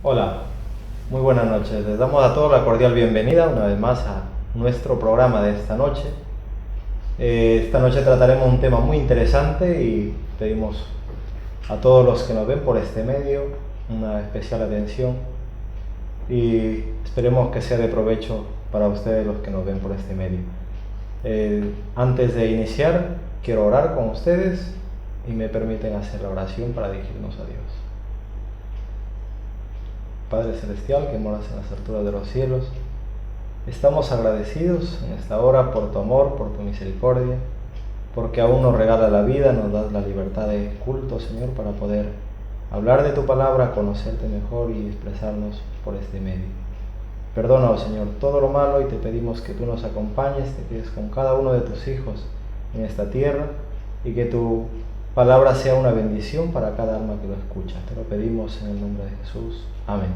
Hola, muy buenas noches. Les damos a todos la cordial bienvenida una vez más a nuestro programa de esta noche. Esta noche trataremos un tema muy interesante y pedimos a todos los que nos ven por este medio una especial atención y esperemos que sea de provecho para ustedes los que nos ven por este medio. Antes de iniciar, quiero orar con ustedes y me permiten hacer la oración para dirigirnos a Dios. Padre Celestial, que moras en las alturas de los cielos, estamos agradecidos en esta hora por tu amor, por tu misericordia, porque aún nos regala la vida, nos das la libertad de culto, Señor, para poder hablar de tu palabra, conocerte mejor y expresarnos por este medio. Perdónanos, Señor, todo lo malo y te pedimos que tú nos acompañes, te quedes con cada uno de tus hijos en esta tierra y que tu palabra sea una bendición para cada alma que lo escucha. Te lo pedimos en el nombre de Jesús. Amén.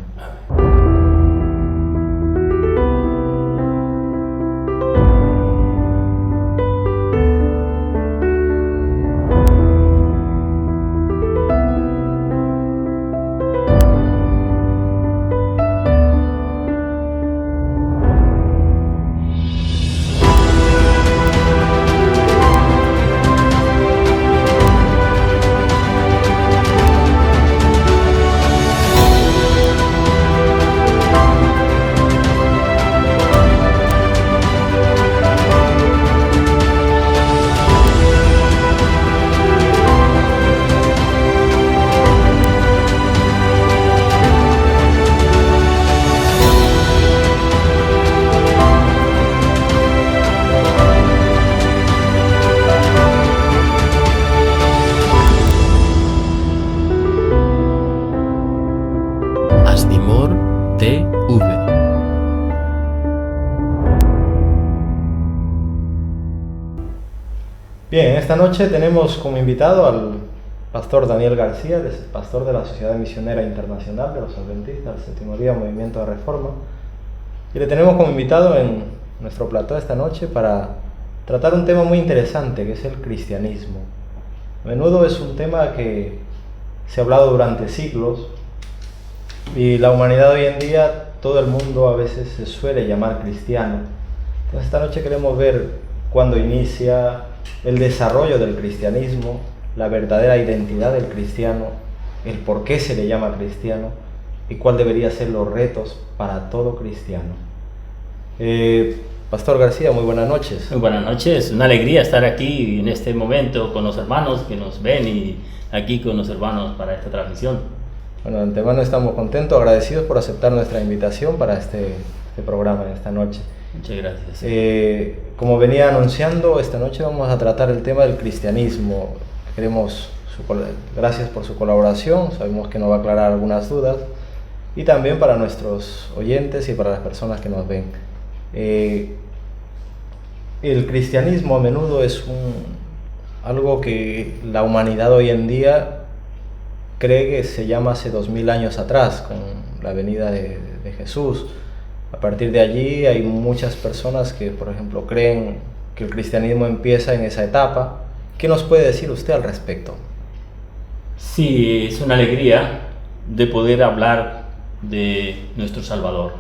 Bien, esta noche tenemos como invitado al pastor Daniel García, es el pastor de la Sociedad Misionera Internacional de los Adventistas del Séptimo Día Movimiento de Reforma, y le tenemos como invitado en nuestro plató esta noche para tratar un tema muy interesante que es el cristianismo. A menudo es un tema que se ha hablado durante siglos y la humanidad hoy en día, todo el mundo a veces se suele llamar cristiano. Entonces esta noche queremos ver cuándo inicia el desarrollo del cristianismo, la verdadera identidad del cristiano, el por qué se le llama cristiano y cuál deberían ser los retos para todo cristiano. Pastor García, muy buenas noches. Muy buenas noches, una alegría estar aquí en este momento con los hermanos que nos ven y aquí con los hermanos para esta transmisión. Bueno, de antemano estamos contentos, agradecidos por aceptar nuestra invitación para este programa de esta noche. Muchas gracias. Como venía anunciando, esta noche vamos a tratar el tema del cristianismo. Gracias por su colaboración, sabemos que nos va a aclarar algunas dudas, y también para nuestros oyentes y para las personas que nos ven. El cristianismo a menudo es algo que la humanidad hoy en día cree que se llama hace 2000 años atrás, con la venida de Jesús. A partir de allí hay muchas personas que, por ejemplo, creen que el cristianismo empieza en esa etapa. ¿Qué nos puede decir usted al respecto? Sí, es una alegría de poder hablar de nuestro Salvador.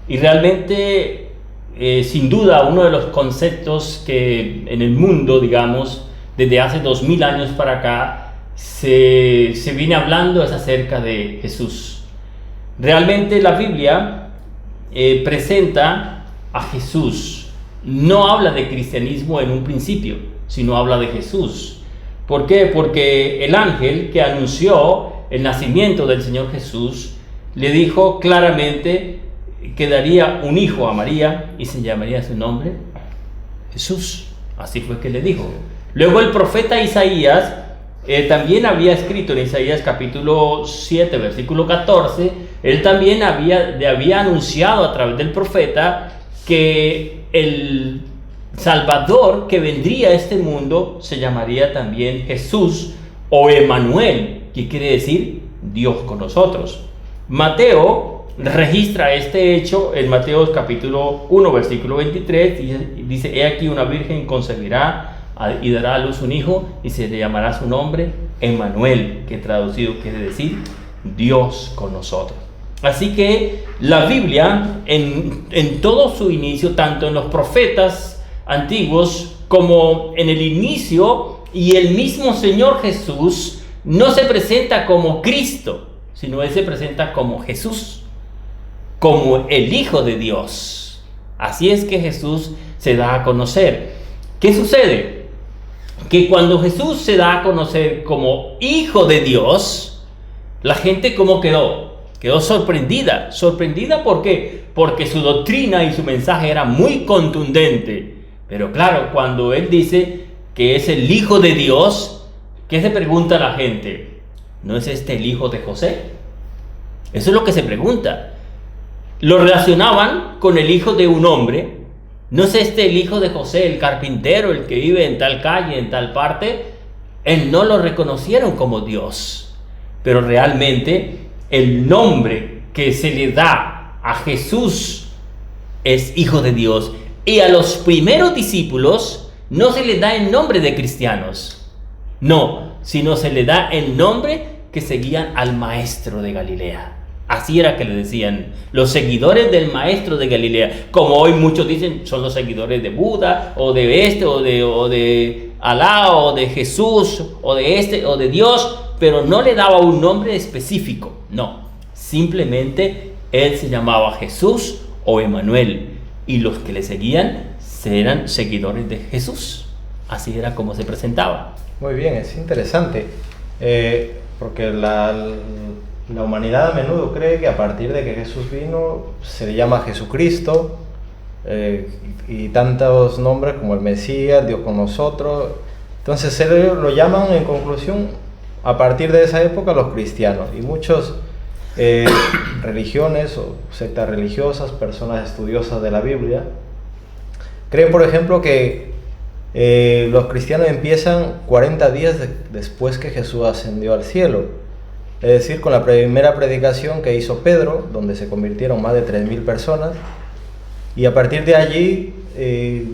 Y realmente, sin duda, uno de los conceptos que en el mundo, digamos, desde hace 2000 años para acá, se viene hablando es acerca de Jesús. Realmente la Biblia presenta a Jesús, no habla de cristianismo en un principio, sino habla de Jesús. ¿Por qué? Porque el ángel que anunció el nacimiento del Señor Jesús le dijo claramente que daría un hijo a María y se llamaría su nombre Jesús. Así fue que le dijo. Luego el profeta Isaías también había escrito en Isaías capítulo 7 versículo 14, él también había anunciado a través del profeta que el Salvador que vendría a este mundo se llamaría también Jesús o Emmanuel, que quiere decir Dios con nosotros. Mateo registra este hecho en Mateo capítulo 1 versículo 23 y dice: he aquí una virgen concebirá y dará a luz un hijo y se le llamará su nombre Emmanuel, que traducido quiere decir Dios con nosotros. Así que la Biblia, en todo su inicio, tanto en los profetas antiguos como en el inicio, y el mismo Señor Jesús, no se presenta como Cristo, sino Él se presenta como Jesús, como el Hijo de Dios. Así es que Jesús se da a conocer. ¿Qué sucede? Que cuando Jesús se da a conocer como Hijo de Dios, la gente ¿cómo quedó? Quedó sorprendida. ¿Sorprendida por qué? Porque su doctrina y su mensaje era muy contundente. Pero claro, cuando Él dice que es el Hijo de Dios, ¿qué se pregunta la gente? ¿No es este el hijo de José? Eso es lo que se pregunta. Lo relacionaban con el hijo de un hombre. ¿No es este el hijo de José, el carpintero, el que vive en tal calle, en tal parte? Él no lo reconocieron como Dios. Pero realmente el nombre que se le da a Jesús es Hijo de Dios. Y a los primeros discípulos no se les da el nombre de cristianos, no, sino se le da el nombre que seguían al maestro de Galilea. Así era que le decían, los seguidores del maestro de Galilea. Como hoy muchos dicen, son los seguidores de Buda, o de este, o de Alá, o de Jesús, o de este, o de Dios, pero no le daba un nombre específico, no. Simplemente él se llamaba Jesús o Emanuel, y los que le seguían eran seguidores de Jesús. Así era como se presentaba. Muy bien, es interesante, porque la humanidad a menudo cree que a partir de que Jesús vino se le llama Jesucristo, y tantos nombres como el Mesías, Dios con nosotros. Entonces ellos lo llaman, en conclusión, a partir de esa época, los cristianos. Y muchas religiones o sectas religiosas, personas estudiosas de la Biblia, creen, por ejemplo, que los cristianos empiezan 40 días después que Jesús ascendió al cielo. Es decir, con la primera predicación que hizo Pedro, donde se convirtieron más de 3.000 personas. Y a partir de allí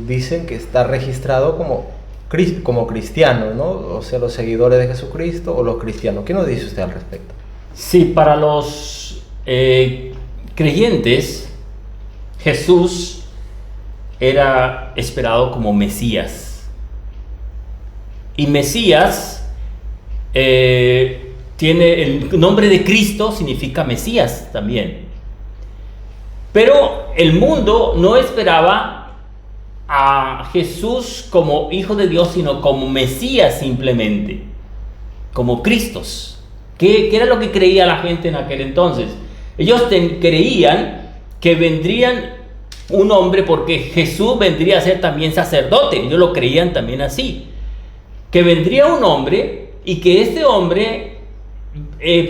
dicen que está registrado como cristiano, ¿no? O sea, los seguidores de Jesucristo o los cristianos. ¿Qué nos dice usted al respecto? Sí, para los creyentes, Jesús era esperado como Mesías. Y Mesías tiene el nombre de Cristo, significa Mesías también. Pero el mundo no esperaba a Jesús como Hijo de Dios, sino como Mesías simplemente, como Cristos. ¿Qué era lo que creía la gente en aquel entonces? Ellos creían que vendrían un hombre, porque Jesús vendría a ser también sacerdote. Ellos lo creían también así, que vendría un hombre y que este hombre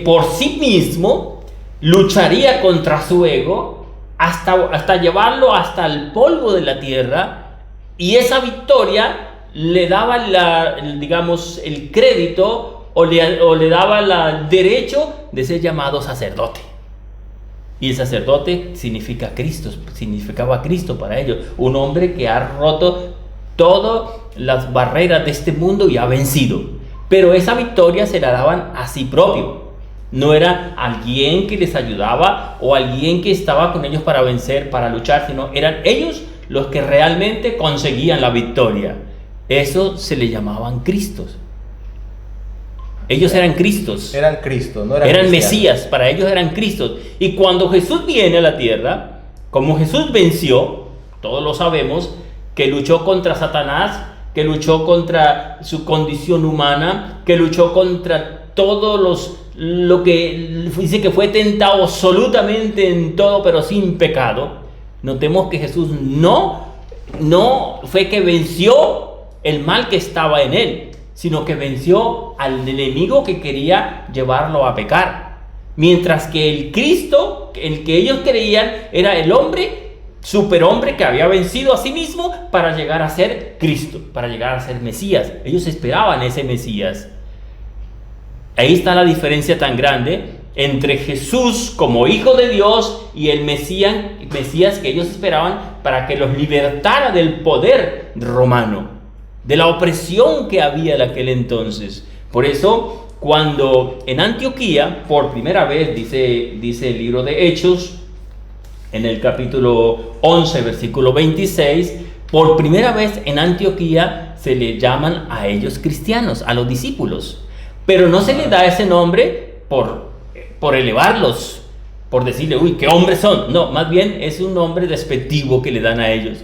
por sí mismo lucharía contra su ego hasta llevarlo hasta el polvo de la tierra, y esa victoria le daba el crédito o le daba el derecho de ser llamado sacerdote. Y el sacerdote significaba Cristo para ellos, un hombre que ha roto todas las barreras de este mundo y ha vencido. Pero esa victoria se la daban a sí propio. No era alguien que les ayudaba o alguien que estaba con ellos para vencer, para luchar, sino eran ellos los que realmente conseguían la victoria. Eso se le llamaban Cristos. Ellos eran Cristos. Eran Cristos, no eran Mesías, para ellos eran Cristos. Y cuando Jesús viene a la tierra, como Jesús venció, todos lo sabemos, que luchó contra Satanás, que luchó contra su condición humana, que luchó contra todos lo que dice que fue tentado absolutamente en todo, pero sin pecado. Notemos que Jesús no fue que venció el mal que estaba en él, sino que venció al enemigo que quería llevarlo a pecar. Mientras que el Cristo, el que ellos creían, era el hombre, superhombre, que había vencido a sí mismo para llegar a ser Cristo, para llegar a ser Mesías. Ellos esperaban ese Mesías. Ahí está la diferencia tan grande entre Jesús como Hijo de Dios y el Mesías que ellos esperaban para que los libertara del poder romano, de la opresión que había en aquel entonces. Por eso cuando en Antioquía, por primera vez, dice el libro de Hechos, en el capítulo 11, versículo 26, por primera vez en Antioquía se le llaman a ellos cristianos, a los discípulos. Pero no se les da ese nombre por elevarlos, por decirle, uy, qué hombres son. No, más bien es un nombre despectivo que le dan a ellos.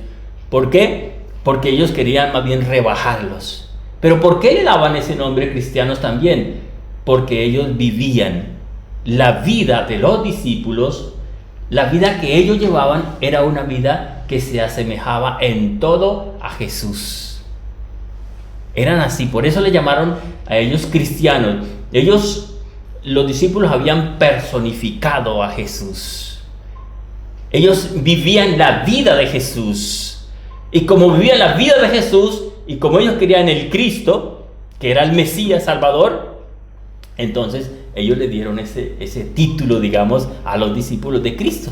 ¿Por qué? Porque ellos querían más bien rebajarlos. ¿Pero por qué le daban ese nombre cristianos también? Porque ellos vivían la vida de los discípulos. La vida que ellos llevaban era una vida que se asemejaba en todo a Jesús. Eran así, por eso le llamaron a ellos cristianos. Los discípulos habían personificado a Jesús. Ellos vivían la vida de Jesús. Y como vivían la vida de Jesús, y como ellos querían el Cristo, que era el Mesías Salvador, entonces ellos le dieron ese título, digamos, a los discípulos de Cristo,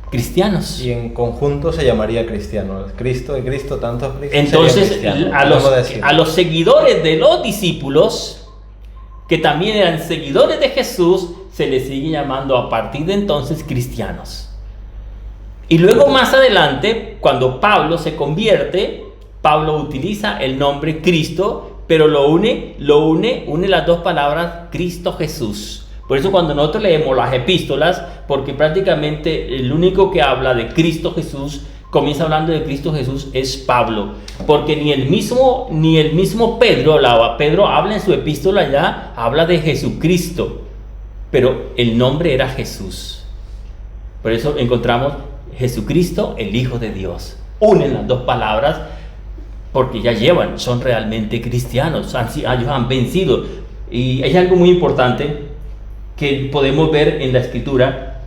cristianos. Y en conjunto se llamaría cristiano. El Cristo de Cristo, tantos Cristos. Entonces, a los seguidores de los discípulos, que también eran seguidores de Jesús, se les sigue llamando a partir de entonces cristianos. Y luego más adelante, cuando Pablo se convierte, Pablo utiliza el nombre Cristo, pero une las dos palabras Cristo Jesús. Por eso cuando nosotros leemos las epístolas, porque prácticamente el único que habla de Cristo Jesús, comienza hablando de Cristo Jesús, es Pablo. Porque ni el mismo Pedro hablaba. Pedro habla en su epístola ya, habla de Jesucristo, pero el nombre era Jesús. Por eso encontramos Jesucristo, el Hijo de Dios. Unen las dos palabras porque ya son realmente cristianos, ellos han vencido. Y hay algo muy importante que podemos ver en la Escritura,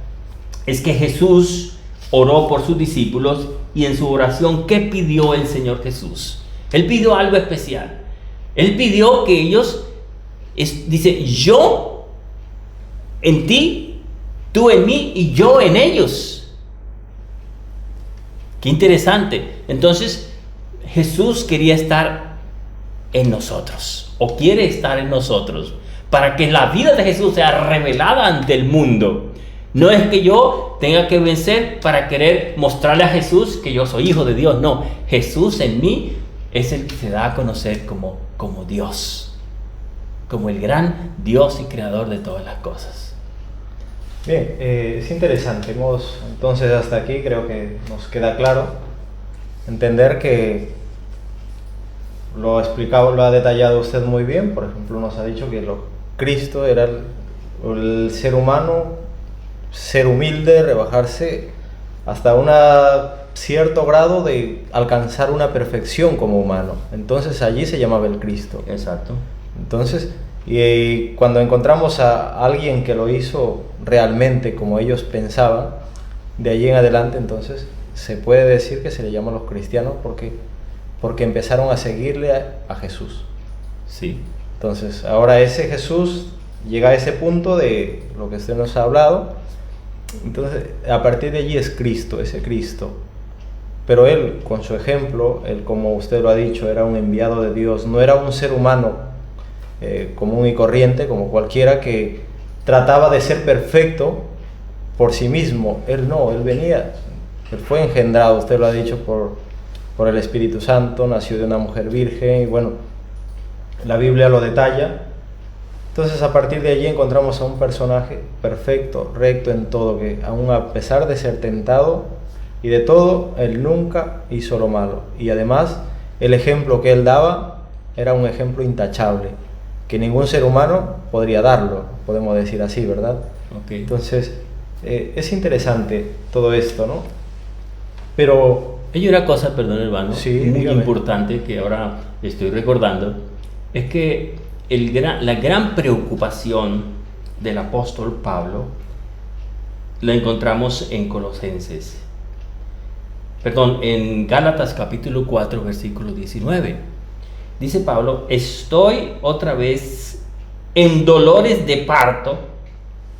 es que Jesús oró por sus discípulos, y en su oración, ¿qué pidió el Señor Jesús? Él pidió algo especial. Él pidió que ellos, dice, yo en ti, tú en mí y yo en ellos. Qué interesante. Entonces, Jesús quería estar en nosotros, o quiere estar en nosotros, para que la vida de Jesús sea revelada ante el mundo. No es que yo tenga que vencer para querer mostrarle a Jesús que yo soy hijo de Dios. No, Jesús en mí es el que se da a conocer como Dios, como el gran Dios y creador de todas las cosas. Bien, es interesante. Entonces hasta aquí creo que nos queda claro entender que lo ha explicado, lo ha detallado usted muy bien. Por ejemplo, nos ha dicho que Cristo era el ser humano, ser humilde, rebajarse hasta un cierto grado de alcanzar una perfección como humano. Entonces allí se llamaba el Cristo. Exacto. Entonces, y cuando encontramos a alguien que lo hizo realmente como ellos pensaban, de allí en adelante entonces se puede decir que se le llama a los cristianos porque empezaron a seguirle a Jesús. Sí. Entonces, ahora ese Jesús llega a ese punto de lo que usted nos ha hablado. Entonces, a partir de allí es Cristo, ese Cristo. Pero él, con su ejemplo, él, como usted lo ha dicho, era un enviado de Dios, no era un ser humano común y corriente, como cualquiera que trataba de ser perfecto por sí mismo. Él no, él fue engendrado, usted lo ha dicho, por el Espíritu Santo, nació de una mujer virgen, y bueno, la Biblia lo detalla. Entonces, a partir de allí encontramos a un personaje perfecto, recto en todo, que aun a pesar de ser tentado y de todo, él nunca hizo lo malo. Y además, el ejemplo que él daba era un ejemplo intachable, que ningún ser humano podría darlo, podemos decir así, ¿verdad? Okay. Entonces, es interesante todo esto, ¿no? Pero hay una cosa, perdón hermano, sí, muy dígame. Importante que ahora estoy recordando, es que la gran preocupación del apóstol Pablo la encontramos en Colosenses. En Gálatas capítulo 4, versículo 19. Dice Pablo, estoy otra vez en dolores de parto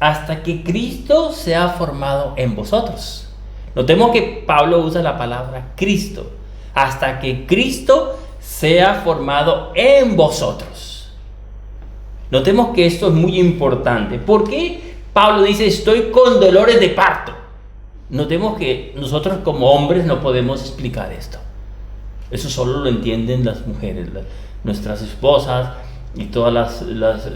hasta que Cristo sea formado en vosotros. Notemos que Pablo usa la palabra Cristo, hasta que Cristo sea formado en vosotros. Notemos que esto es muy importante. ¿Por qué Pablo dice estoy con dolores de parto? Notemos que nosotros como hombres no podemos explicar esto. Eso solo lo entienden las mujeres, nuestras esposas y todas las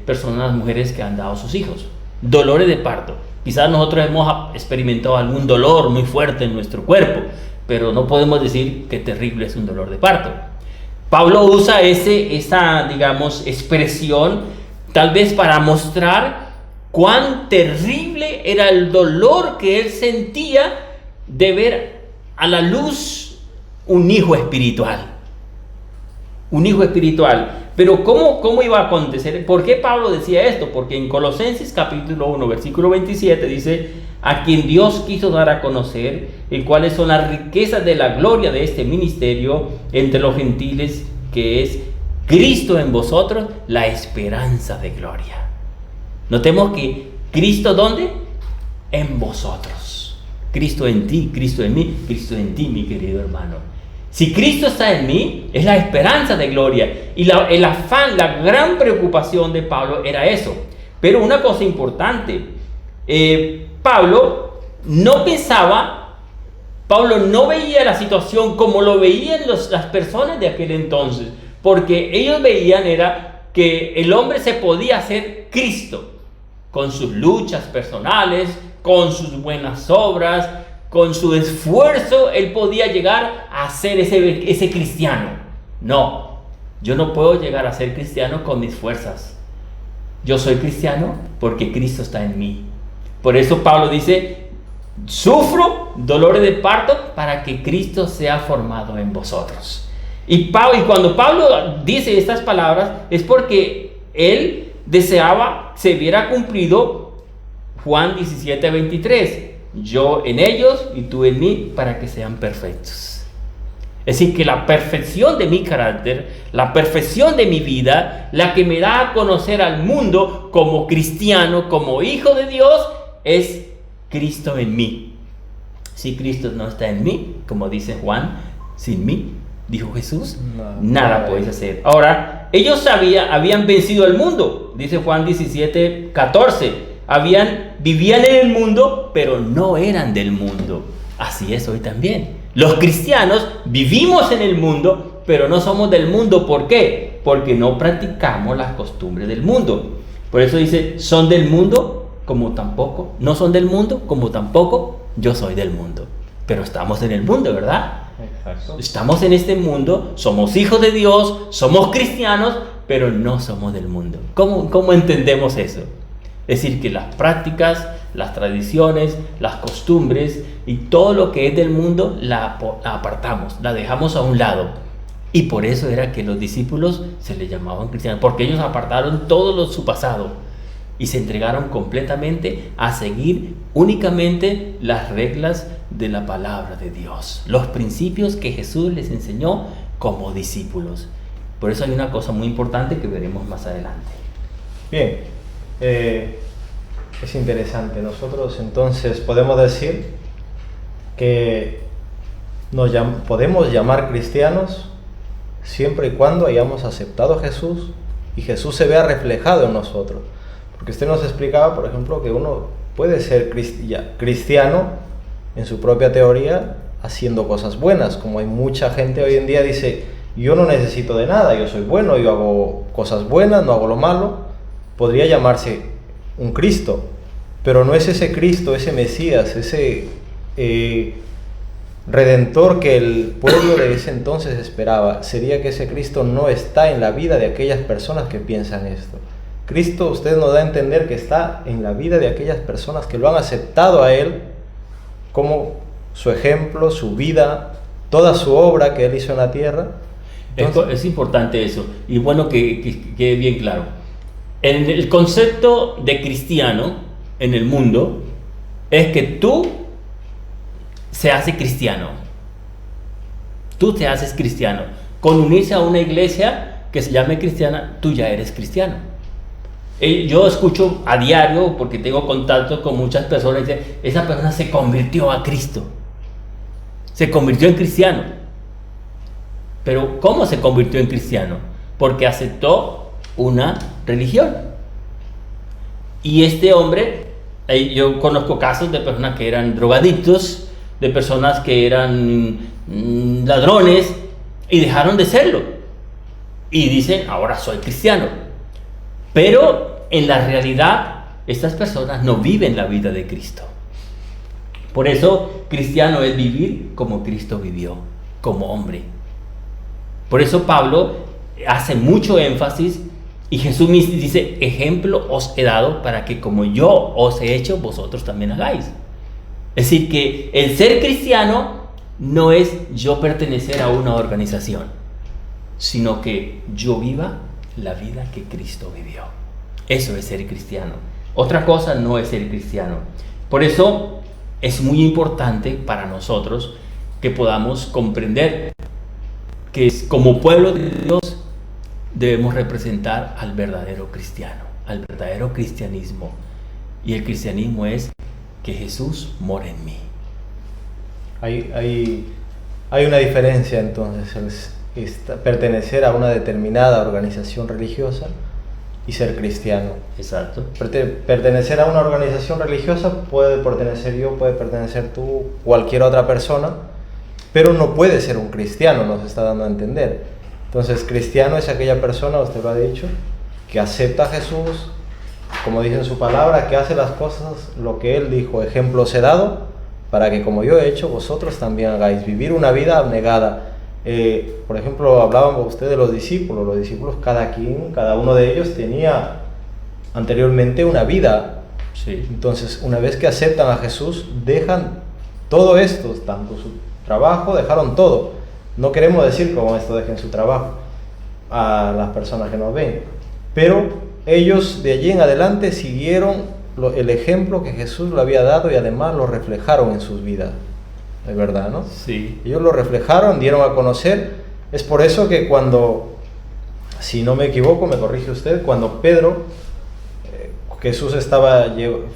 personas, las mujeres que han dado a sus hijos. Dolores de parto. Quizás nosotros hemos experimentado algún dolor muy fuerte en nuestro cuerpo, pero no podemos decir qué terrible es un dolor de parto. Pablo usa esa, digamos, expresión tal vez para mostrar cuán terrible era el dolor que él sentía de ver a la luz un hijo espiritual. Un hijo espiritual. Pero ¿cómo iba a acontecer? ¿Por qué Pablo decía esto? Porque en Colosenses capítulo 1, versículo 27 dice: a quien Dios quiso dar a conocer y cuáles son las riquezas de la gloria de este ministerio entre los gentiles, que es Cristo en vosotros, la esperanza de gloria. Notemos que Cristo, ¿dónde? En vosotros. Cristo en ti, Cristo en mí, Cristo en ti, mi querido hermano. Si Cristo está en mí, es la esperanza de gloria. Y el afán, la gran preocupación de Pablo era eso. Pero una cosa importante, Pablo no veía la situación como lo veían las personas de aquel entonces. Porque ellos veían era que el hombre se podía hacer Cristo con sus luchas personales, con sus buenas obras, con su esfuerzo. Él podía llegar a ser ese cristiano. No, yo no puedo llegar a ser cristiano con mis fuerzas. Yo soy cristiano porque Cristo está en mí. Por eso Pablo dice: sufro dolores de parto para que Cristo sea formado en vosotros. Y cuando Pablo dice estas palabras es porque él deseaba se viera cumplido Juan 17:23. Yo en ellos y tú en mí, para que sean perfectos. Es decir, que la perfección de mi carácter, la perfección de mi vida, la que me da a conocer al mundo como cristiano, como hijo de Dios, es Cristo en mí. Si Cristo no está en mí, como dice Juan, sin mí, dijo Jesús, nada podéis hacer. Ahora, ellos habían vencido al mundo, dice Juan 17:14. Vivían en el mundo, pero no eran del mundo. Así es hoy también. Los cristianos vivimos en el mundo, pero no somos del mundo. ¿Por qué? Porque no practicamos las costumbres del mundo. Por eso dice, son del mundo como tampoco. No son del mundo como tampoco yo soy del mundo. Pero estamos en el mundo, ¿verdad? Exacto. Estamos en este mundo, somos hijos de Dios, somos cristianos, pero no somos del mundo. ¿Cómo entendemos eso? Es decir, que las prácticas, las tradiciones, las costumbres y todo lo que es del mundo la apartamos, la dejamos a un lado. Y por eso era que los discípulos se les llamaban cristianos, porque ellos apartaron todo su pasado y se entregaron completamente a seguir únicamente las reglas de la palabra de Dios, los principios que Jesús les enseñó como discípulos. Por eso hay una cosa muy importante que veremos más adelante. Bien. Es interesante. Nosotros entonces podemos decir que podemos llamar cristianos siempre y cuando hayamos aceptado a Jesús y Jesús se vea reflejado en nosotros. Porque usted nos explicaba, por ejemplo, que uno puede ser cristiano en su propia teoría haciendo cosas buenas, como hay mucha gente hoy en día dice: yo no necesito de nada, yo soy bueno, yo hago cosas buenas, no hago lo malo. Podría llamarse un Cristo, pero no es ese Cristo, ese Mesías, ese Redentor que el pueblo de ese entonces esperaba. Sería que ese Cristo no está en la vida de aquellas personas que piensan esto. Cristo, usted nos da a entender que está en la vida de aquellas personas que lo han aceptado a Él como su ejemplo, su vida, toda su obra que Él hizo en la tierra. Entonces, es importante eso, y bueno que quede bien claro. En el concepto de cristiano en el mundo es que tú se hace cristiano. Tú te haces cristiano. Con unirse a una iglesia que se llame cristiana, tú ya eres cristiano. Yo escucho a diario, porque tengo contacto con muchas personas, y dicen: esa persona se convirtió a Cristo. Se convirtió en cristiano. Pero ¿cómo se convirtió en cristiano? Porque aceptó una religión. Y este hombre, yo conozco casos de personas que eran drogadictos, de personas que eran ladrones y dejaron de serlo. Y dicen, ahora soy cristiano. Pero en la realidad, estas personas no viven la vida de Cristo. Por eso, cristiano es vivir como Cristo vivió, como hombre. Por eso Pablo hace mucho énfasis y Jesús mismo dice, ejemplo os he dado para que como yo os he hecho, vosotros también hagáis. Es decir, que el ser cristiano no es yo pertenecer a una organización, sino que yo viva la vida que Cristo vivió. Eso es ser cristiano. Otra cosa no es ser cristiano. Por eso es muy importante para nosotros que podamos comprender que como pueblo de Dios debemos representar al verdadero cristiano, al verdadero cristianismo. Y el cristianismo es que Jesús mora en mí. Hay una diferencia entonces, pertenecer a una determinada organización religiosa y ser cristiano. Exacto. Pertenecer a una organización religiosa puede pertenecer yo, puede pertenecer tú, cualquier otra persona, pero no puede ser un cristiano, nos está dando a entender. Entonces, cristiano es aquella persona, usted lo ha dicho, que acepta a Jesús, como dice en su palabra, que hace las cosas, lo que Él dijo, ejemplo os he dado, para que como yo he hecho, vosotros también hagáis, vivir una vida abnegada. Por ejemplo, hablábamos usted de los discípulos, cada uno de ellos tenía anteriormente una vida. Sí. Entonces, una vez que aceptan a Jesús, dejan todo esto, tanto su trabajo, dejaron todo. No queremos decir como esto dejen su trabajo a las personas que nos ven, pero ellos de allí en adelante siguieron el ejemplo que Jesús le había dado y además lo reflejaron en sus vidas. Es verdad, ¿no? Sí. Ellos lo reflejaron, dieron a conocer. Es por eso que cuando, si no me equivoco, me corrige usted, cuando Pedro, Jesús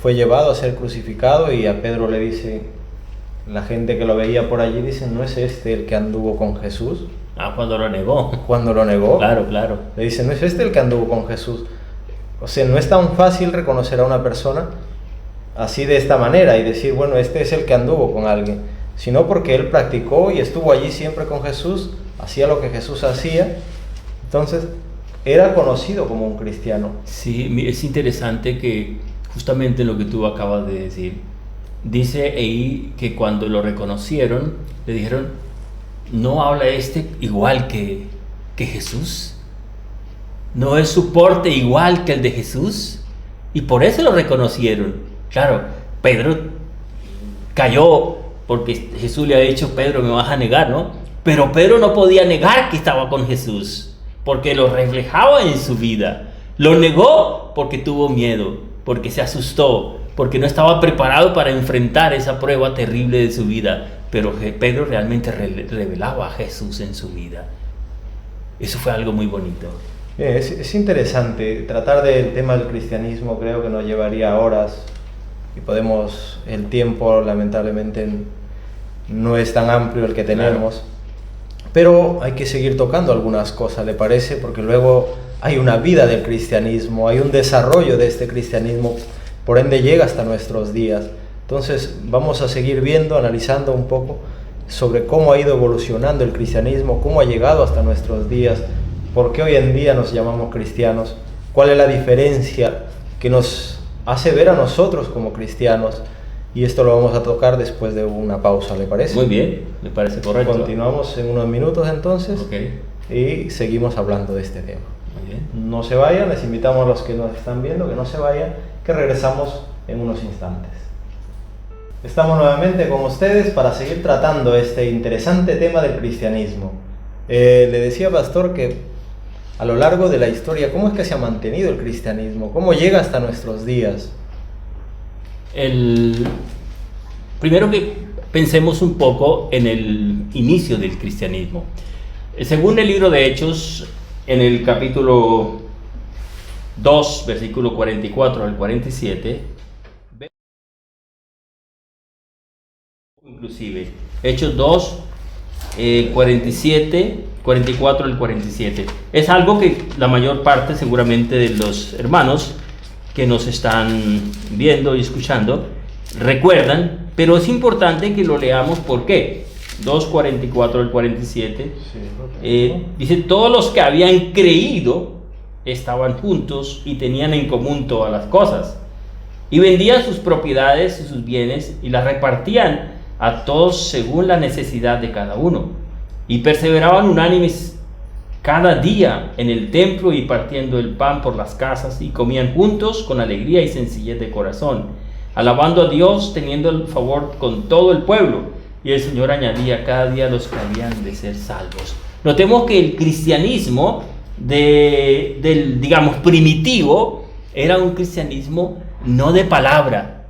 fue llevado a ser crucificado y a Pedro le dice, la gente que lo veía por allí dice, ¿no es este el que anduvo con Jesús? Cuando lo negó. Cuando lo negó. Claro, claro. Le dice, ¿no es este el que anduvo con Jesús? O sea, no es tan fácil reconocer a una persona así de esta manera y decir, bueno, este es el que anduvo con alguien, sino porque él practicó y estuvo allí siempre con Jesús, hacía lo que Jesús hacía, entonces era conocido como un cristiano. Sí, es interesante que justamente lo que tú acabas de decir, dice ahí que cuando lo reconocieron, le dijeron, ¿no habla este igual que Jesús? ¿No es su porte igual que el de Jesús? Y por eso lo reconocieron. Claro, Pedro cayó porque Jesús le ha dicho, Pedro, me vas a negar, ¿no? Pero Pedro no podía negar que estaba con Jesús, porque lo reflejaba en su vida. Lo negó porque tuvo miedo, porque se asustó, porque no estaba preparado para enfrentar esa prueba terrible de su vida. Pero Pedro realmente revelaba a Jesús en su vida. Eso fue algo muy bonito. Es interesante tratar del tema del cristianismo, creo que nos llevaría horas y el tiempo lamentablemente no es tan amplio el que tenemos, claro. Pero hay que seguir tocando algunas cosas, ¿le parece? Porque luego hay una vida del cristianismo, hay un desarrollo de este cristianismo, por ende llega hasta nuestros días. Entonces vamos a seguir viendo, analizando un poco sobre cómo ha ido evolucionando el cristianismo, cómo ha llegado hasta nuestros días, por qué hoy en día nos llamamos cristianos, cuál es la diferencia que nos hace ver a nosotros como cristianos, y esto lo vamos a tocar después de una pausa, ¿le parece? Muy bien, me parece correcto. Continuamos en unos minutos entonces, okay. Y seguimos hablando de este tema. Muy bien. No se vayan, les invitamos a los que nos están viendo que no se vayan, que regresamos en unos instantes. Estamos nuevamente con ustedes para seguir tratando este interesante tema del cristianismo. Le decía, pastor, que a lo largo de la historia, ¿cómo es que se ha mantenido el cristianismo? ¿Cómo llega hasta nuestros días? Primero que pensemos un poco en el inicio del cristianismo. Según el libro de Hechos, en el capítulo 2, versículo 44 al 47, inclusive, Hechos 2, 47 44 al 47. Es algo que la mayor parte seguramente de los hermanos que nos están viendo y escuchando recuerdan, pero es importante que lo leamos. ¿Por qué? 2:44 al 47. Dice: todos los que habían creído estaban juntos y tenían en común todas las cosas, y vendían sus propiedades y sus bienes y las repartían a todos según la necesidad de cada uno, y perseveraban unánimes cada día en el templo y partiendo el pan por las casas, y comían juntos con alegría y sencillez de corazón, alabando a Dios, teniendo el favor con todo el pueblo, y el Señor añadía cada día a los que habían de ser salvos. Notemos que el cristianismo del digamos primitivo era un cristianismo no de palabra,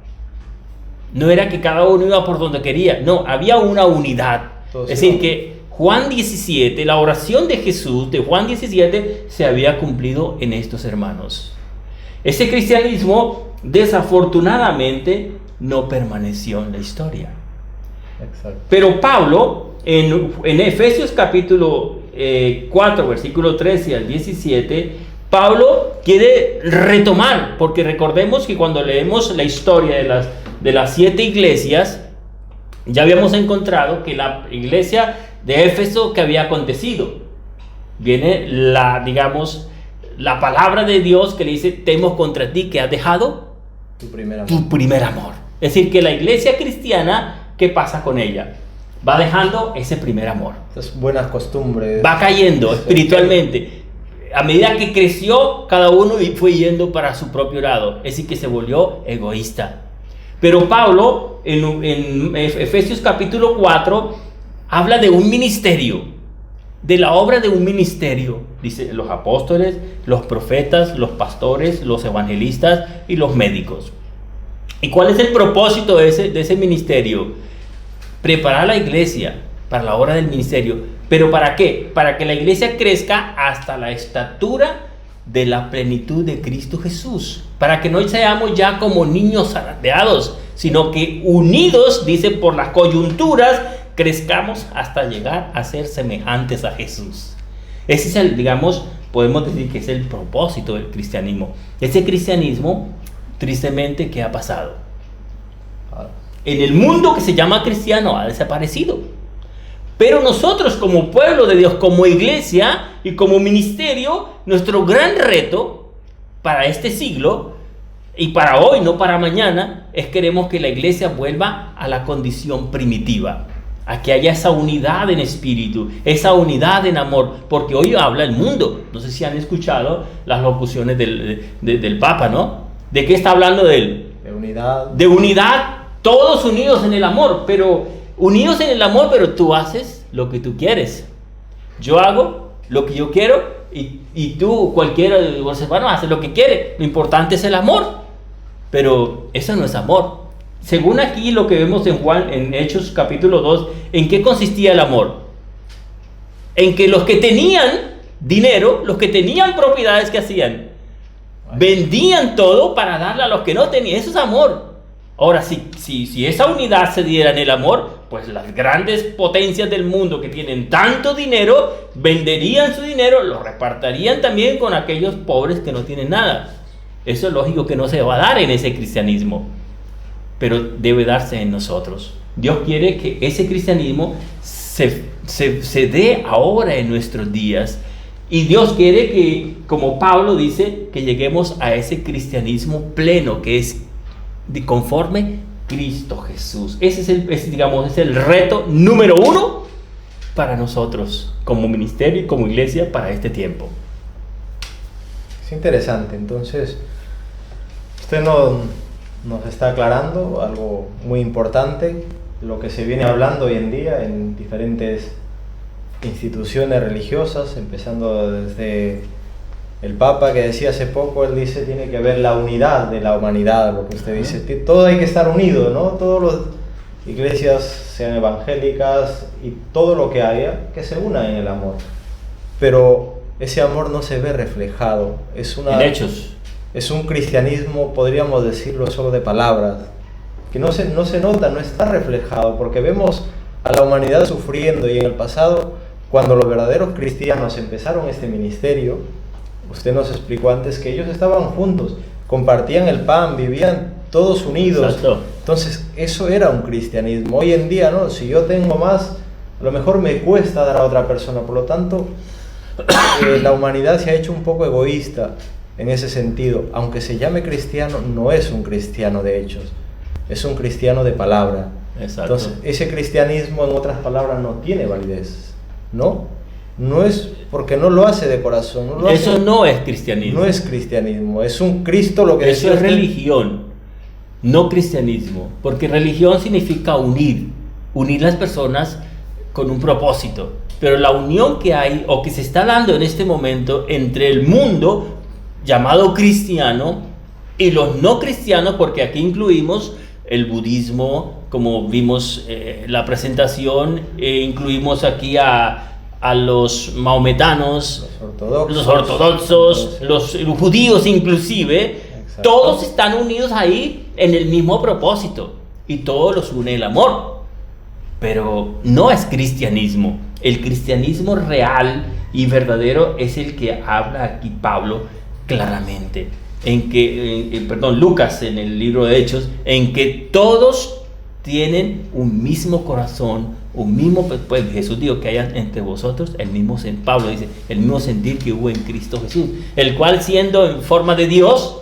no era que cada uno iba por donde quería, no, había una unidad. Es decir, que Juan 17, la oración de Jesús de Juan 17 se había cumplido en estos hermanos. Ese cristianismo desafortunadamente no permaneció en la historia. Exacto. Pero Pablo en Efesios capítulo 4 versículo 13 al 17, Pablo quiere retomar, porque recordemos que cuando leemos la historia de las 7 iglesias, ya habíamos encontrado que la iglesia de Éfeso, que había acontecido, viene la palabra de Dios que le dice: temo contra ti que has dejado tu primer amor. Es decir, que la iglesia cristiana, ¿qué pasa con ella? Va dejando ese primer amor. Esas buenas costumbres. Va cayendo espiritualmente. A medida que creció, cada uno fue yendo para su propio lado. Es decir, que se volvió egoísta. Pero Pablo, en Efesios capítulo 4, habla de un ministerio, de la obra de un ministerio. Dice: los apóstoles, los profetas, los pastores, los evangelistas y los médicos. ¿Y cuál es el propósito de ese ministerio? Preparar a la iglesia para la obra del ministerio. ¿Pero para qué? Para que la iglesia crezca hasta la estatura de la plenitud de Cristo Jesús. Para que no seamos ya como niños zarandeados, sino que unidos, dice, por las coyunturas, crezcamos hasta llegar a ser semejantes a Jesús. Ese es podemos decir que es el propósito del cristianismo. Ese cristianismo, tristemente, ¿qué ha pasado? En el mundo que se llama cristiano ha desaparecido. Pero nosotros, como pueblo de Dios, como iglesia y como ministerio, nuestro gran reto para este siglo y para hoy, no para mañana, es queremos que la iglesia vuelva a la condición primitiva, a que haya esa unidad en espíritu, esa unidad en amor, porque hoy habla el mundo. No sé si han escuchado las locuciones del Papa, ¿no? ¿De qué está hablando de él? De unidad, todos unidos en el amor, pero unidos en el amor, pero tú haces lo que tú quieres. Yo hago lo que yo quiero y tú, cualquiera de los hermanos, hace lo que quiere. Lo importante es el amor, pero eso no es amor. Según aquí lo que vemos en Hechos capítulo 2, ¿en qué consistía el amor? En que los que tenían dinero, los que tenían propiedades, ¿qué hacían? Vendían todo para darle a los que no tenían. Eso es amor. Ahora, si esa unidad se diera en el amor, pues las grandes potencias del mundo que tienen tanto dinero, venderían su dinero, lo repartirían también con aquellos pobres que no tienen nada. Eso es lógico que no se va a dar en ese cristianismo, pero debe darse en nosotros. Dios quiere que ese cristianismo se dé ahora en nuestros días. Y Dios quiere que, como Pablo dice, que lleguemos a ese cristianismo pleno, que es conforme Cristo Jesús. Ese es el reto número 1 para nosotros como ministerio y como iglesia para este tiempo. Es interesante. Entonces, usted nos está aclarando algo muy importante, lo que se viene hablando hoy en día en diferentes instituciones religiosas, empezando desde el Papa, que decía hace poco, él dice, tiene que haber la unidad de la humanidad, lo que usted dice, todo hay que estar unido, ¿no? Todas las iglesias, sean evangélicas y todo lo que haya, que se una en el amor. Pero ese amor no se ve reflejado, en hechos. Es un cristianismo, podríamos decirlo, solo de palabras, que no se nota, no está reflejado, porque vemos a la humanidad sufriendo, y en el pasado, cuando los verdaderos cristianos empezaron este ministerio, usted nos explicó antes que ellos estaban juntos, compartían el pan, vivían todos unidos. Exacto. Entonces, eso era un cristianismo. Hoy en día, ¿no? Si yo tengo más, a lo mejor me cuesta dar a otra persona. Por lo tanto, la humanidad se ha hecho un poco egoísta en ese sentido. Aunque se llame cristiano, no es un cristiano de hechos, es un cristiano de palabra. Exacto. Entonces, ese cristianismo, en otras palabras, no tiene validez, ¿no? No es porque no lo hace de corazón. Eso no es cristianismo. No es cristianismo, es un Cristo lo que eso es religión, no cristianismo. Porque religión significa unir las personas con un propósito. Pero la unión que hay o que se está dando en este momento entre el mundo llamado cristiano y los no cristianos, porque aquí incluimos el budismo, como vimos la presentación, incluimos aquí a los maometanos, los ortodoxos, los judíos inclusive. Exacto. Todos están unidos ahí en el mismo propósito y todos los une el amor. Pero no es cristianismo. El cristianismo real y verdadero es el que habla aquí Pablo claramente. Lucas en el libro de Hechos, en que todos tienen un mismo corazón, un mismo, pues Jesús dijo que haya entre vosotros el mismo, Pablo dice, el mismo sentir que hubo en Cristo Jesús, el cual siendo en forma de Dios,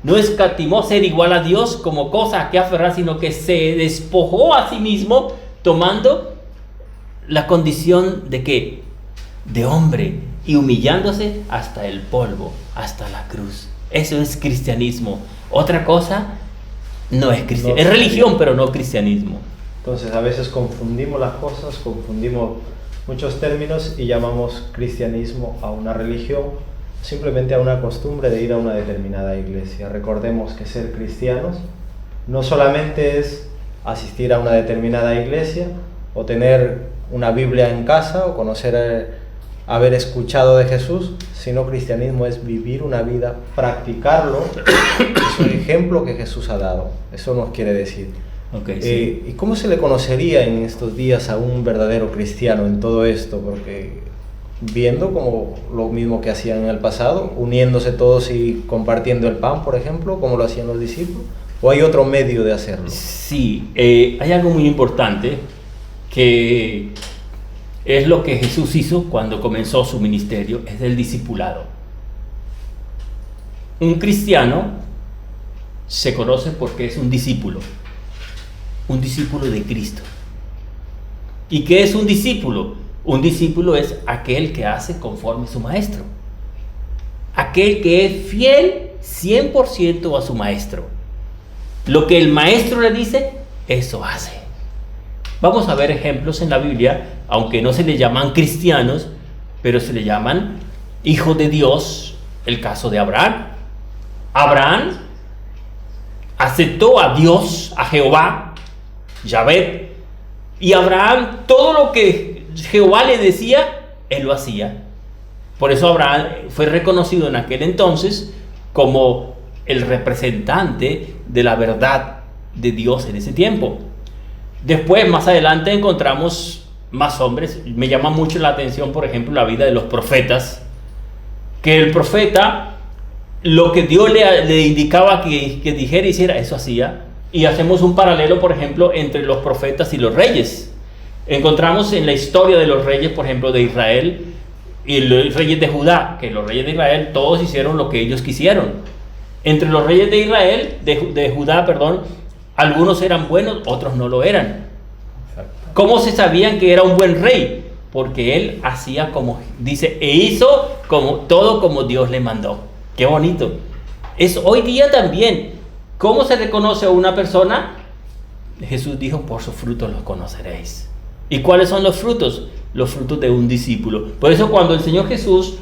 no escatimó ser igual a Dios como cosa a que aferrar, sino que se despojó a sí mismo, tomando la condición de ¿qué? De hombre, y humillándose hasta el polvo, hasta la cruz. Eso es cristianismo. Otra cosa no es cristianismo. Es religión, pero no cristianismo. Entonces a veces confundimos las cosas, confundimos muchos términos y llamamos cristianismo a una religión, simplemente a una costumbre de ir a una determinada iglesia. Recordemos que ser cristianos no solamente es asistir a una determinada iglesia o tener una Biblia en casa o haber escuchado de Jesús, sino cristianismo es vivir una vida, practicarlo, es un ejemplo que Jesús ha dado. Eso nos quiere decir. Okay, sí. ¿Y cómo se le conocería en estos días a un verdadero cristiano en todo esto? Porque viendo como lo mismo que hacían en el pasado, uniéndose todos y compartiendo el pan, por ejemplo, como lo hacían los discípulos, ¿o hay otro medio de hacerlo? Sí, hay algo muy importante que es lo que Jesús hizo cuando comenzó su ministerio, es el discipulado. Un cristiano se conoce porque es un discípulo de Cristo. ¿Y qué es un discípulo? Un discípulo es aquel que hace conforme a su maestro, aquel que es fiel 100% a su maestro. Lo que el maestro le dice, eso hace. Vamos a ver ejemplos en la Biblia, aunque no se le llaman cristianos, pero se le llaman hijos de Dios. El caso de Abraham. Abraham aceptó a Dios, a Jehová, Yahvé, y Abraham todo lo que Jehová le decía, él lo hacía. Por eso Abraham fue reconocido en aquel entonces como el representante de la verdad de Dios en ese tiempo. Después, más adelante, encontramos más hombres. Me llama mucho la atención, por ejemplo, la vida de los profetas. Que el profeta, lo que Dios le indicaba que dijera y hiciera, eso hacía. Y hacemos un paralelo, por ejemplo, entre los profetas y los reyes. Encontramos en la historia de los reyes, por ejemplo, de Israel y los reyes de Judá, que los reyes de Israel todos hicieron lo que ellos quisieron. Entre los reyes de Israel, de Judá, algunos eran buenos, otros no lo eran. ¿Cómo se sabían que era un buen rey? Porque él hacía como, dice, e hizo todo como Dios le mandó. Qué bonito. Es hoy día también. ¿Cómo se reconoce a una persona? Jesús dijo, por sus frutos los conoceréis. ¿Y cuáles son los frutos? Los frutos de un discípulo. Por eso cuando el Señor Jesús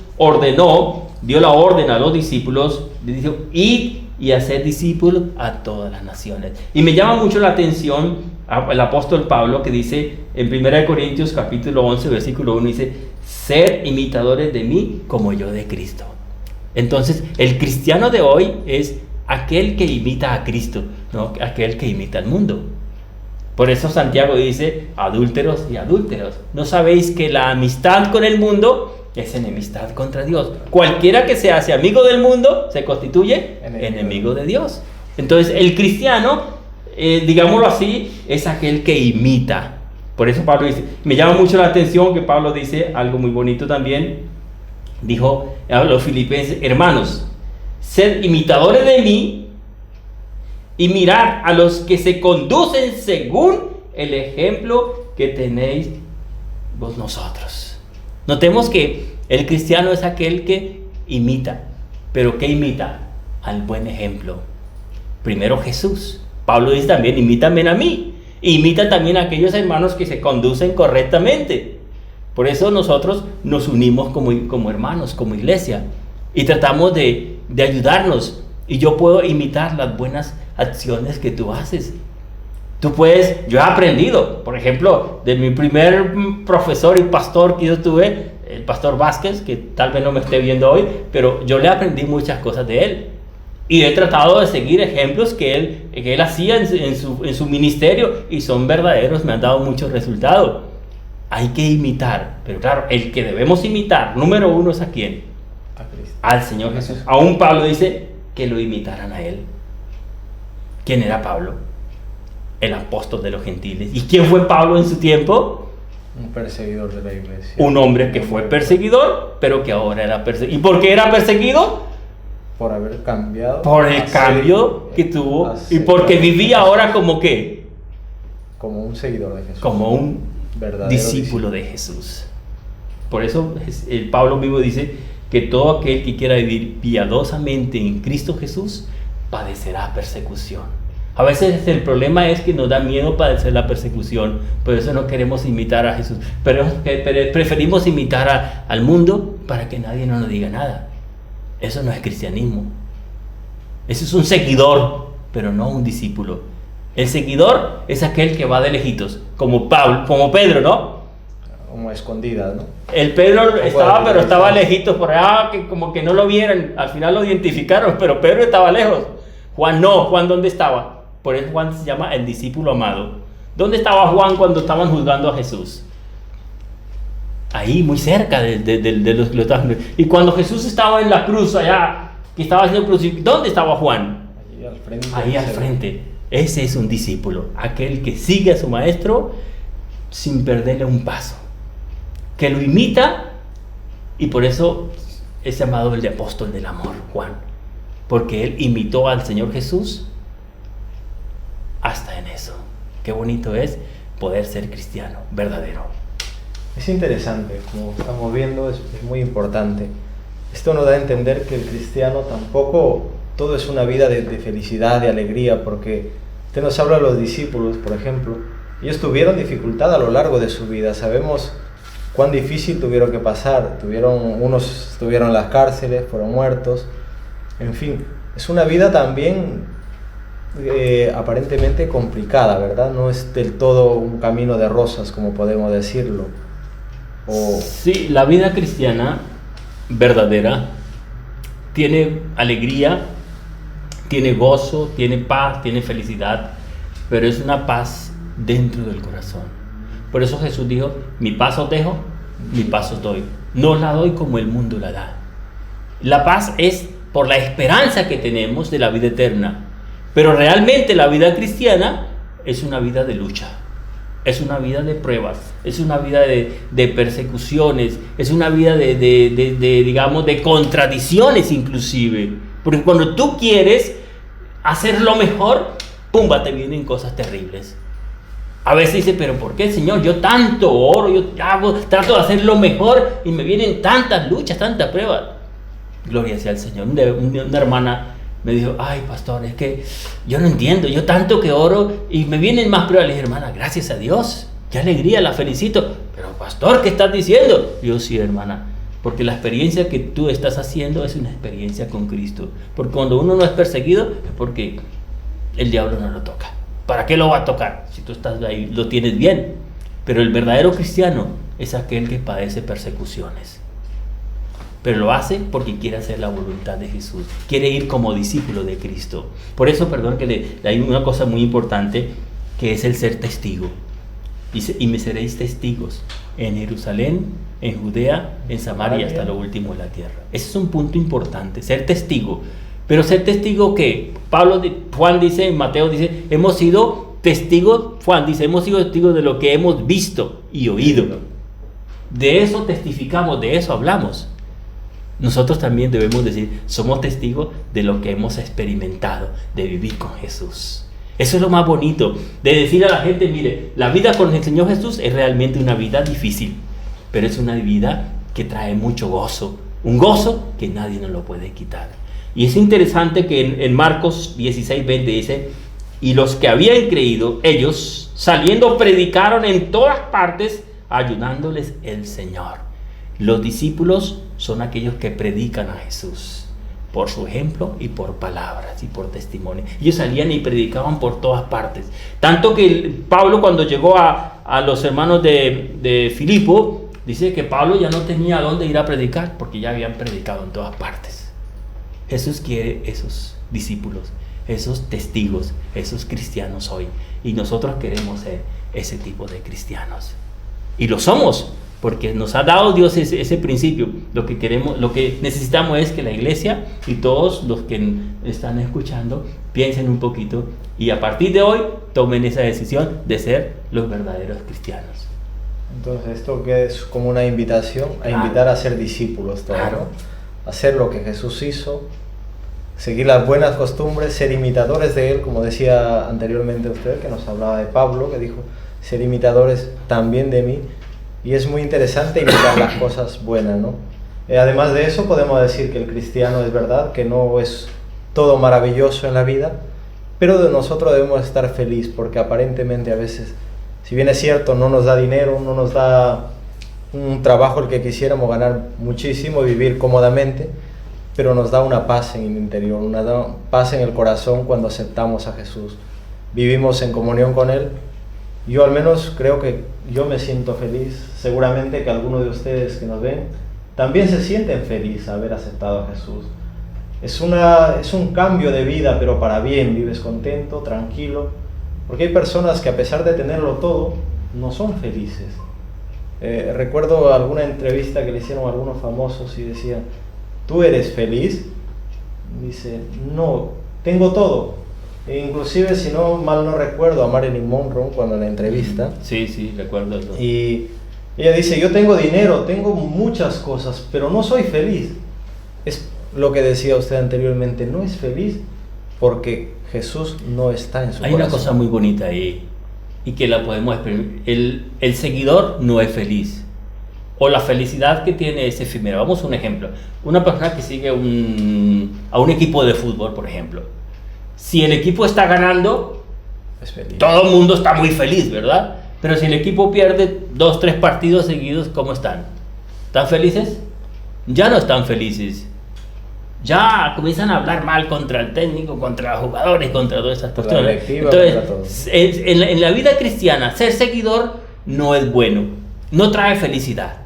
dio la orden a los discípulos, le dijo, id y hacer discípulos a todas las naciones. Y me llama mucho la atención el apóstol Pablo, que dice en 1 Corintios capítulo 11 versículo 1, dice, sed imitadores de mí como yo de Cristo. Entonces el cristiano de hoy es aquel que imita a Cristo, no aquel que imita al mundo. Por eso Santiago dice, adúlteros y adúlteros, ¿no sabéis que la amistad con el mundo es enemistad contra Dios? Cualquiera que se hace amigo del mundo se constituye enemigo de Dios. Entonces el cristiano, digámoslo así, es aquel que imita. Por eso Pablo dice, me llama mucho la atención que Pablo dice algo muy bonito también. Dijo a los filipenses, hermanos, sed imitadores de mí y mirad a los que se conducen según el ejemplo que tenéis vos nosotros. Notemos que el cristiano es aquel que imita. ¿Pero qué imita? Al buen ejemplo. Primero Jesús. Pablo dice también, imítame a mí. Imita también a aquellos hermanos que se conducen correctamente. Por eso nosotros nos unimos como hermanos, como iglesia, y tratamos de ayudarnos. Y yo puedo imitar las buenas acciones que tú haces. Yo he aprendido, por ejemplo, de mi primer profesor y pastor que yo tuve, el pastor Vázquez, que tal vez no me esté viendo hoy, pero yo le aprendí muchas cosas de él. Y he tratado de seguir ejemplos que él hacía en su ministerio, y son verdaderos, me han dado muchos resultados. Hay que imitar, pero claro, el que debemos imitar, número uno, ¿es a quién? A Cristo. Al Señor Jesús. Aún Pablo dice que lo imitaran a él. ¿Quién era Pablo? El apóstol de los gentiles. ¿Y quién fue Pablo en su tiempo? Un perseguidor de la iglesia. Un hombre que fue perseguidor, pero que ahora era perseguido. ¿Y por qué era perseguido? Por haber cambiado. Por el cambio que tuvo. Y porque vivía ahora como ¿qué? Como un seguidor de Jesús. Como un verdadero discípulo de Jesús. Por eso el Pablo mismo dice que todo aquel que quiera vivir piadosamente en Cristo Jesús padecerá persecución. A veces el problema es que nos da miedo padecer la persecución, por eso no queremos imitar a Jesús, pero preferimos imitar al mundo para que nadie nos diga nada. Eso no es cristianismo. Eso es un seguidor, pero no un discípulo. El seguidor es aquel que va de lejitos, como Pedro, ¿no? Como escondida, ¿no? El Pedro estaba, pero estaba lejitos por allá, que como que no lo vieran. Al final lo identificaron, pero Pedro estaba lejos. Juan no. Juan, ¿dónde estaba? Por eso Juan se llama el discípulo amado. ¿Dónde estaba Juan cuando estaban juzgando a Jesús? Ahí, muy cerca de los que lo estaban juzgando. Y cuando Jesús estaba en la cruz allá, que estaba haciendo crucifixión, ¿dónde estaba Juan? Ahí al frente. Ahí al frente. Ese es un discípulo, aquel que sigue a su maestro sin perderle un paso, que lo imita, y por eso es llamado el de apóstol del amor, Juan, porque él imitó al Señor Jesús hasta en eso. Qué bonito es poder ser cristiano verdadero. Es interesante, como estamos viendo, es muy importante. Esto nos da a entender que el cristiano tampoco todo es una vida de felicidad, de alegría, porque usted nos habla de los discípulos, por ejemplo. Ellos tuvieron dificultad a lo largo de su vida. Sabemos cuán difícil tuvieron que pasar. Unos estuvieron en las cárceles, fueron muertos. En fin, es una vida también aparentemente complicada, ¿verdad? No es del todo un camino de rosas, como podemos decirlo. Sí, la vida cristiana verdadera tiene alegría, tiene gozo, tiene paz, tiene felicidad, pero es una paz dentro del corazón. Por eso Jesús dijo, mi paz os dejo, mi paz os doy. No la doy como el mundo la da. La paz es por la esperanza que tenemos de la vida eterna, pero realmente la vida cristiana es una vida de lucha, es una vida de pruebas, es una vida de persecuciones, es una vida digamos, de contradicciones inclusive, porque cuando tú quieres hacer lo mejor, ¡pumba!, te vienen cosas terribles. A veces dice, pero ¿por qué, Señor? Yo tanto oro, trato de hacer lo mejor y me vienen tantas luchas, tantas pruebas. Gloria sea al Señor. Una hermana me dijo, ay, pastor, es que yo no entiendo, yo tanto que oro y me vienen más pruebas. Le dije, hermana, gracias a Dios, qué alegría, la felicito. Pero pastor, ¿qué estás diciendo? Yo, sí, hermana, porque la experiencia que tú estás haciendo es una experiencia con Cristo. Porque cuando uno no es perseguido, es porque el diablo no lo toca. ¿Para qué lo va a tocar? Si tú estás ahí, lo tienes bien. Pero el verdadero cristiano es aquel que padece persecuciones. Pero lo hace porque quiere hacer la voluntad de Jesús. Quiere ir como discípulo de Cristo. Por eso, perdón, que hay una cosa muy importante que es el ser testigo. Dice, y me seréis testigos en Jerusalén, en Judea, en Samaria y hasta lo último de la tierra. Ese es un punto importante, ser testigo. Pero ser testigo que Juan dice, Mateo dice, hemos sido testigos, Juan dice, hemos sido testigos de lo que hemos visto y oído. De eso testificamos, de eso hablamos. Nosotros también debemos decir, somos testigos de lo que hemos experimentado, de vivir con Jesús. Eso es lo más bonito, de decir a la gente, mire, la vida con el Señor Jesús es realmente una vida difícil, pero es una vida que trae mucho gozo, un gozo que nadie nos lo puede quitar. Y es interesante que en Marcos 16:20 dice, y los que habían creído, ellos saliendo predicaron en todas partes, ayudándoles el Señor. Los discípulos son aquellos que predican a Jesús por su ejemplo y por palabras y por testimonio. Ellos salían y predicaban por todas partes. Tanto que Pablo, cuando llegó a los hermanos de Filipo, dice que Pablo ya no tenía a dónde ir a predicar porque ya habían predicado en todas partes. Jesús quiere esos discípulos, esos testigos, esos cristianos hoy. Y nosotros queremos ser ese tipo de cristianos. Y lo somos, porque nos ha dado Dios ese principio. Lo que necesitamos es que la iglesia y todos los que están escuchando piensen un poquito y a partir de hoy tomen esa decisión de ser los verdaderos cristianos. Entonces esto que es como una invitación a invitar a ser discípulos todos, Claro. ¿no? Hacer lo que Jesús hizo, seguir las buenas costumbres, ser imitadores de Él, como decía anteriormente usted, que nos hablaba de Pablo, que dijo, ser imitadores también de mí. Y es muy interesante imitar las cosas buenas, ¿no? Además de eso, podemos decir que el cristiano es verdad, que no es todo maravilloso en la vida, pero de nosotros debemos estar felices, porque aparentemente a veces, si bien es cierto, no nos da dinero, no nos da un trabajo el que quisiéramos ganar muchísimo, vivir cómodamente, pero nos da una paz en el interior, una paz en el corazón cuando aceptamos a Jesús. Vivimos en comunión con Él. Yo al menos creo que yo me siento feliz. Seguramente que algunos de ustedes que nos ven también se sienten felices haber aceptado a Jesús. Es un cambio de vida, pero para bien. Vives contento, tranquilo, porque hay personas que a pesar de tenerlo todo, no son felices. Recuerdo alguna entrevista que le hicieron a algunos famosos y decían, ¿tú eres feliz? Dice, no, tengo todo. E inclusive, si no mal no recuerdo, a Marilyn Monroe cuando la entrevista. Sí, recuerdo eso. Y ella dice, yo tengo dinero, tengo muchas cosas, pero no soy feliz. Es lo que decía usted anteriormente, no es feliz porque Jesús no está en su corazón. Hay una cosa muy bonita ahí y que la podemos experimentar. El seguidor no es feliz, o la felicidad que tiene es efímera. Vamos a un ejemplo. Una persona que sigue a un equipo de fútbol, por ejemplo. Si el equipo está ganando, Es feliz. todo el mundo está muy feliz, ¿verdad? Pero si el equipo pierde 2, 3 partidos seguidos, ¿cómo están? ¿Están felices? Ya no están felices. Ya comienzan a hablar mal contra el técnico, contra los jugadores, contra todas esas cuestiones. directiva, Entonces, contra todo. en la vida cristiana, ser seguidor no es bueno, no trae felicidad.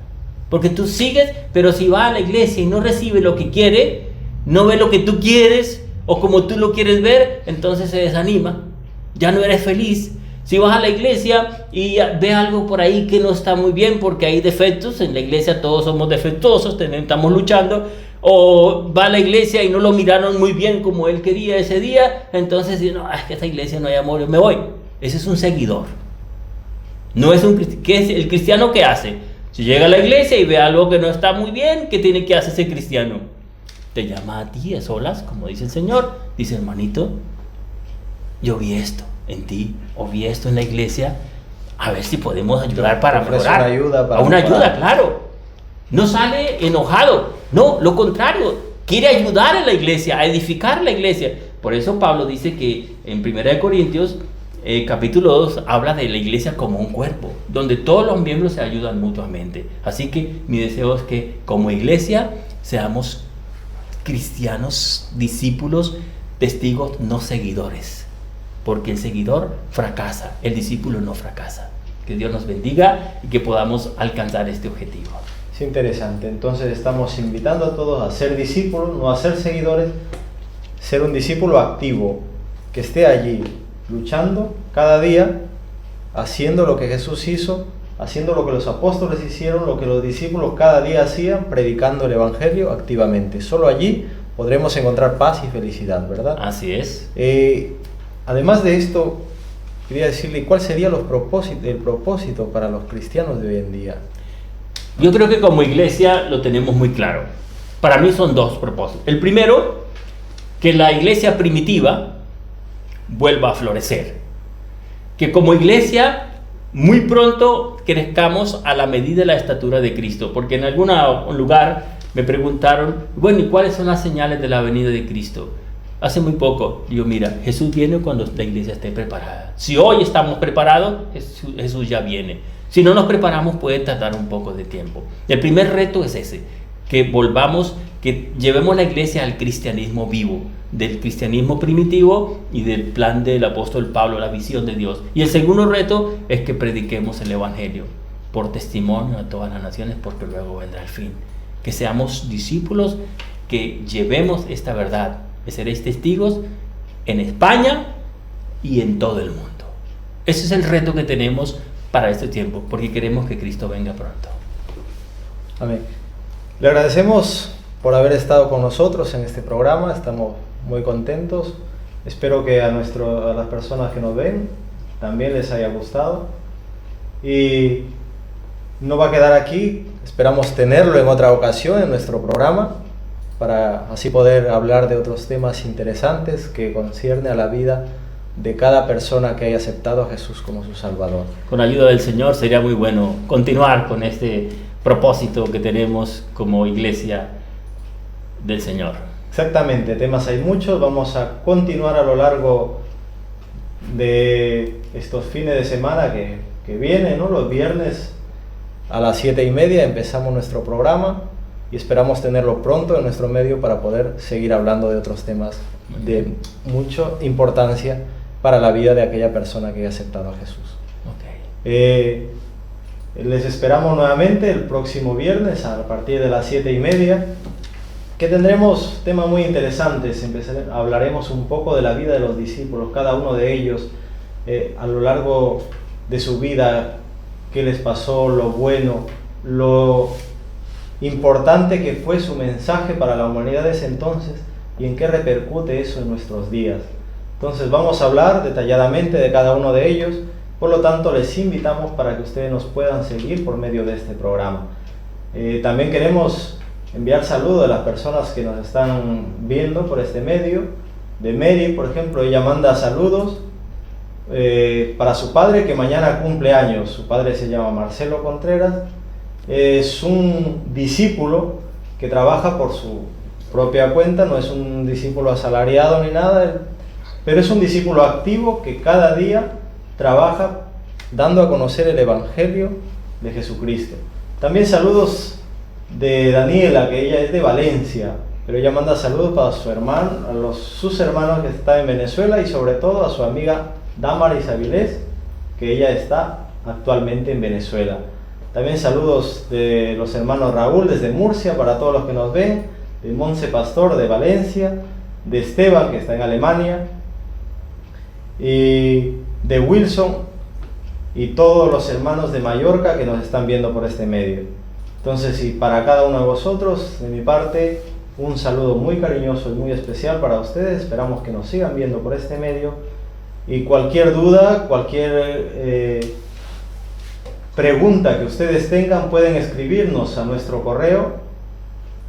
Porque tú sigues, pero si va a la iglesia y no recibe lo que quiere, no ve lo que tú quieres o como tú lo quieres ver, entonces se desanima, ya no eres feliz. Si vas a la iglesia y ve algo por ahí que no está muy bien porque hay defectos, en la iglesia todos somos defectuosos, estamos luchando, o va a la iglesia y no lo miraron muy bien como él quería ese día, entonces dice, no, es que esta iglesia no hay amor, yo me voy. Ese es un seguidor. No es un cristiano. ¿Qué es el cristiano? ¿Qué hace? Si llega a la iglesia y ve algo que no está muy bien, ¿qué tiene que hacer ese cristiano? Te llama a ti a solas, como dice el Señor. Dice, hermanito, yo vi esto en ti, o vi esto en la iglesia, a ver si podemos ayudar para mejorar. Una ayuda, claro. No sale enojado, no, lo contrario, quiere ayudar a la iglesia, a edificar la iglesia. Por eso Pablo dice que en 1 Corintios capítulo 2 habla de la iglesia como un cuerpo, donde todos los miembros se ayudan mutuamente. Así que mi deseo es que como iglesia seamos cristianos, discípulos, testigos, no seguidores. Porque el seguidor fracasa, el discípulo no fracasa. Que Dios nos bendiga y que podamos alcanzar este objetivo. Es interesante. Entonces estamos invitando a todos a ser discípulos, no a ser seguidores, ser un discípulo activo, que esté allí, luchando cada día, haciendo lo que Jesús hizo, haciendo lo que los apóstoles hicieron, lo que los discípulos cada día hacían, predicando el Evangelio activamente. Solo allí podremos encontrar paz y felicidad, ¿verdad? Así es. Además de esto, quería decirle, ¿cuál sería el propósito para los cristianos de hoy en día? Yo creo que como iglesia lo tenemos muy claro. Para mí son dos propósitos. El primero, que la iglesia primitiva vuelva a florecer. Que como iglesia muy pronto crezcamos a la medida de la estatura de Cristo. Porque en algún lugar me preguntaron, bueno, ¿y cuáles son las señales de la venida de Cristo? Hace muy poco, digo, mira, Jesús viene cuando la iglesia esté preparada. Si hoy estamos preparados, Jesús ya viene. Si no nos preparamos, puede tardar un poco de tiempo. El primer reto es ese, que llevemos la iglesia al cristianismo vivo, del cristianismo primitivo y del plan del apóstol Pablo, la visión de Dios. Y el segundo reto es que prediquemos el Evangelio por testimonio a todas las naciones, porque luego vendrá el fin. Que seamos discípulos, que llevemos esta verdad. Seréis testigos en España y en todo el mundo. Ese es el reto que tenemos para este tiempo, porque queremos que Cristo venga pronto. Amén. Le agradecemos por haber estado con nosotros en este programa. Estamos muy contentos. Espero que a las personas que nos ven también les haya gustado. Y no va a quedar aquí. Esperamos tenerlo en otra ocasión en nuestro programa, para así poder hablar de otros temas interesantes que concierne a la vida de cada persona que haya aceptado a Jesús como su Salvador. Con ayuda del Señor sería muy bueno continuar con este propósito que tenemos como iglesia del Señor. Exactamente, temas hay muchos, vamos a continuar a lo largo de estos fines de semana que vienen, ¿no? Los viernes a las 7:30 empezamos nuestro programa. Y esperamos tenerlo pronto en nuestro medio para poder seguir hablando de otros temas de mucha importancia para la vida de aquella persona que haya aceptado a Jesús. Okay. Les esperamos nuevamente el próximo viernes a partir de las 7:30, que tendremos temas muy interesantes. Hablaremos un poco de la vida de los discípulos, cada uno de ellos a lo largo de su vida, qué les pasó, lo bueno, lo importante que fue su mensaje para la humanidad de ese entonces y en qué repercute eso en nuestros días. Entonces vamos a hablar detalladamente de cada uno de ellos, por lo tanto les invitamos para que ustedes nos puedan seguir por medio de este programa. También queremos enviar saludos a las personas que nos están viendo por este medio. De Mary, por ejemplo, ella manda saludos para su padre que mañana cumple años. Su padre se llama Marcelo Contreras. Es un discípulo que trabaja por su propia cuenta, no es un discípulo asalariado ni nada, pero es un discípulo activo que cada día trabaja dando a conocer el Evangelio de Jesucristo. También saludos de Daniela, que ella es de Valencia, pero ella manda saludos para su hermano, sus hermanos que están en Venezuela y sobre todo a su amiga Damaris Avilés, que ella está actualmente en Venezuela. También saludos de los hermanos Raúl desde Murcia para todos los que nos ven, de Monse Pastor de Valencia, de Esteban que está en Alemania, y de Wilson y todos los hermanos de Mallorca que nos están viendo por este medio. Entonces, y para cada uno de vosotros, de mi parte, un saludo muy cariñoso y muy especial para ustedes. Esperamos que nos sigan viendo por este medio, y cualquier duda, cualquier pregunta que ustedes tengan, pueden escribirnos a nuestro correo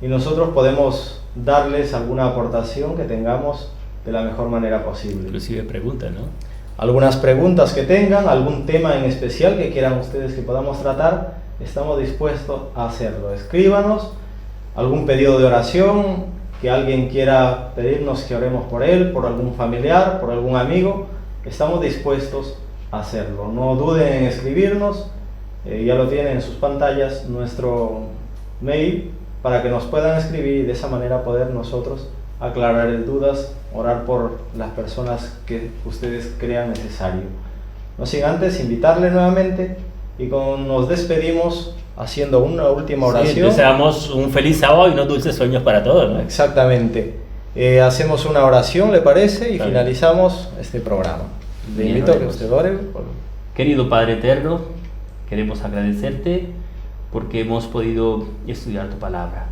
y nosotros podemos darles alguna aportación que tengamos de la mejor manera posible. Inclusive preguntas, ¿no? Algunas preguntas que tengan, algún tema en especial que quieran ustedes que podamos tratar, estamos dispuestos a hacerlo. Escríbanos algún pedido de oración, que alguien quiera pedirnos que oremos por él, por algún familiar, por algún amigo, estamos dispuestos a hacerlo. No duden en escribirnos. Ya lo tienen en sus pantallas nuestro mail para que nos puedan escribir y de esa manera poder nosotros aclarar dudas, orar por las personas que ustedes crean necesario. No sin antes invitarle nuevamente y nos despedimos haciendo una última oración. Sí, deseamos un feliz sábado y unos dulces sueños para todos, ¿no? Exactamente. Hacemos una oración, ¿le parece? Y finalizamos este programa. Le invito a que usted ore. Querido Padre Eterno, queremos agradecerte porque hemos podido estudiar tu palabra.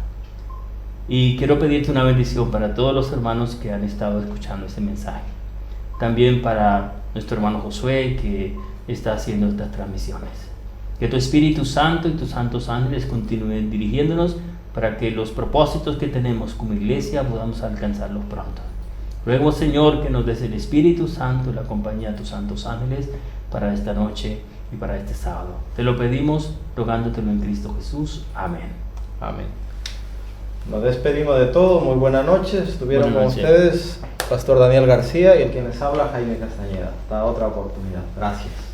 Y quiero pedirte una bendición para todos los hermanos que han estado escuchando este mensaje. También para nuestro hermano Josué, que está haciendo estas transmisiones. Que tu Espíritu Santo y tus santos ángeles continúen dirigiéndonos para que los propósitos que tenemos como iglesia podamos alcanzarlos pronto. Ruego, Señor, que nos des el Espíritu Santo y la compañía de tus santos ángeles para esta noche y para este sábado. Te lo pedimos rogándotelo en Cristo Jesús. Amén. Amén. Nos despedimos de todo. Muy buenas noches. Estuvieron con ustedes Pastor Daniel García y el quien les habla, Jaime Castañeda. Hasta otra oportunidad. Gracias.